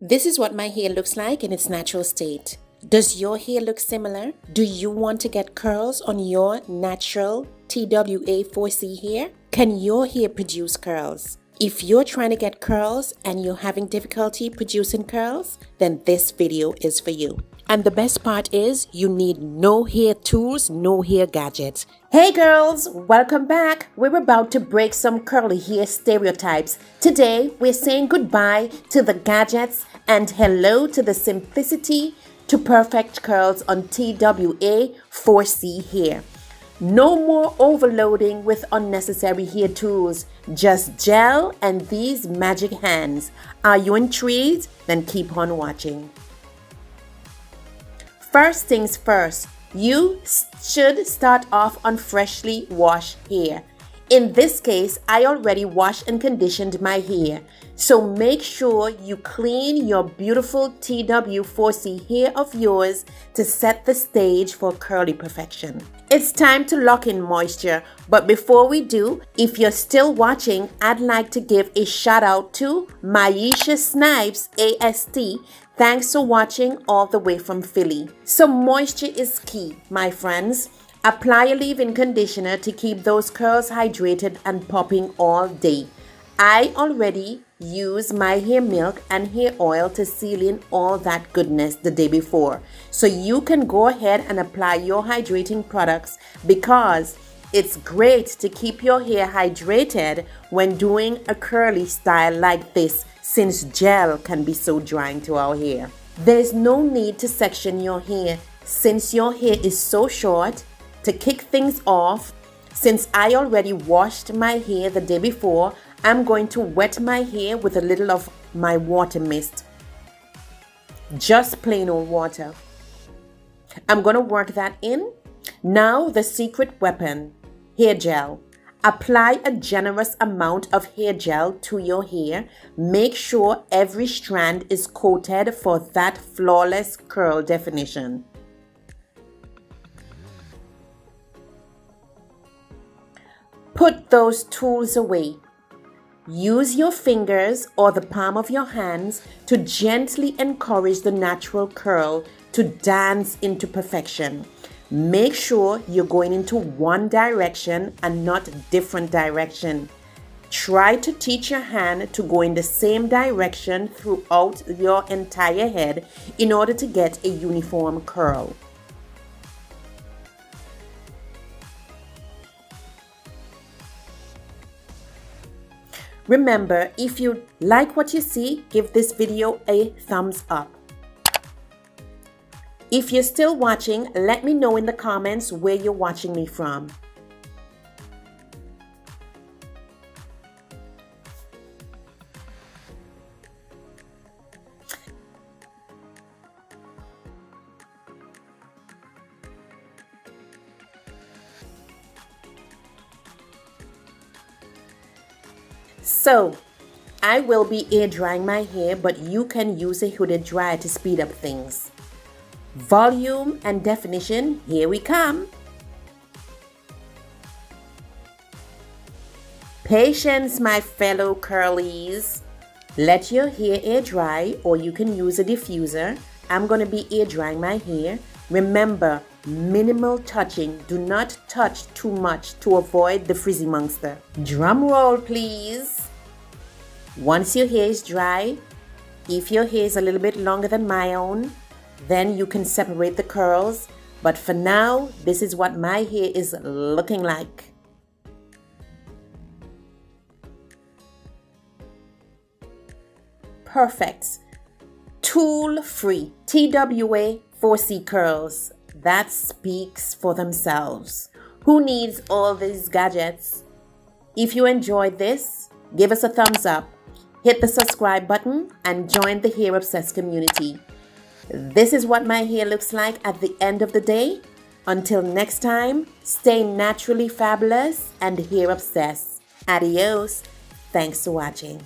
This is what my hair looks like in its natural state. Does your hair look similar? Do you want to get curls on your natural TWA 4C hair? Can your hair produce curls? If you're trying to get curls and you're having difficulty producing curls, then this video is for you. And the best part is you need no hair tools, no hair gadgets. Hey girls, welcome back. We're about to break some curly hair stereotypes. Today, we're saying goodbye to the gadgets and hello to the simplicity to perfect curls on TWA 4C hair. No more overloading with unnecessary hair tools, just gel and these magic hands. Are you intrigued? Then keep on watching. First things first, you should start off on freshly washed hair. In this case, I already washed and conditioned my hair. So make sure you clean your beautiful TW4C hair of yours to set the stage for curly perfection. It's time to lock in moisture, but before we do, if you're still watching, I'd like to give a shout out to Maisha Snipes AST. Thanks for watching all the way from Philly. So moisture is key, my friends. Apply a leave-in conditioner to keep those curls hydrated and popping all day. I already use my hair milk and hair oil to seal in all that goodness the day before. So you can go ahead and apply your hydrating products because it's great to keep your hair hydrated when doing a curly style like this, since gel can be so drying to our hair. There's no need to section your hair since your hair is so short. To kick things off, since I already washed my hair the day before, I'm going to wet my hair with a little of my water mist. Just plain old water. I'm going to work that in. Now the secret weapon, hair gel. Apply a generous amount of hair gel to your hair. Make sure every strand is coated for that flawless curl definition. Put those tools away. Use your fingers or the palm of your hands to gently encourage the natural curl to dance into perfection. Make sure you're going into one direction and not different direction. Try to teach your hand to go in the same direction throughout your entire head in order to get a uniform curl. Remember, if you like what you see, give this video a thumbs up. If you're still watching, let me know in the comments where you're watching me from. So, I will be air drying my hair, but you can use a hooded dryer to speed up things. Volume and definition, here we come. Patience, my fellow curlies. Let your hair air dry, or you can use a diffuser. I'm going to be air drying my hair. Remember, minimal touching. Do not touch too much to avoid the frizzy monster. Drum roll, please. Once your hair is dry, if your hair is a little bit longer than my own, then you can separate the curls. But for now, this is what my hair is looking like. Perfect. Tool-free TWA 4C curls. That speaks for themselves. Who needs all these gadgets? If you enjoyed this, give us a thumbs up. Hit the subscribe button and join the Hair Obsessed community. This is what my hair looks like at the end of the day. Until next time, stay naturally fabulous and hair obsessed. Adios. Thanks for watching.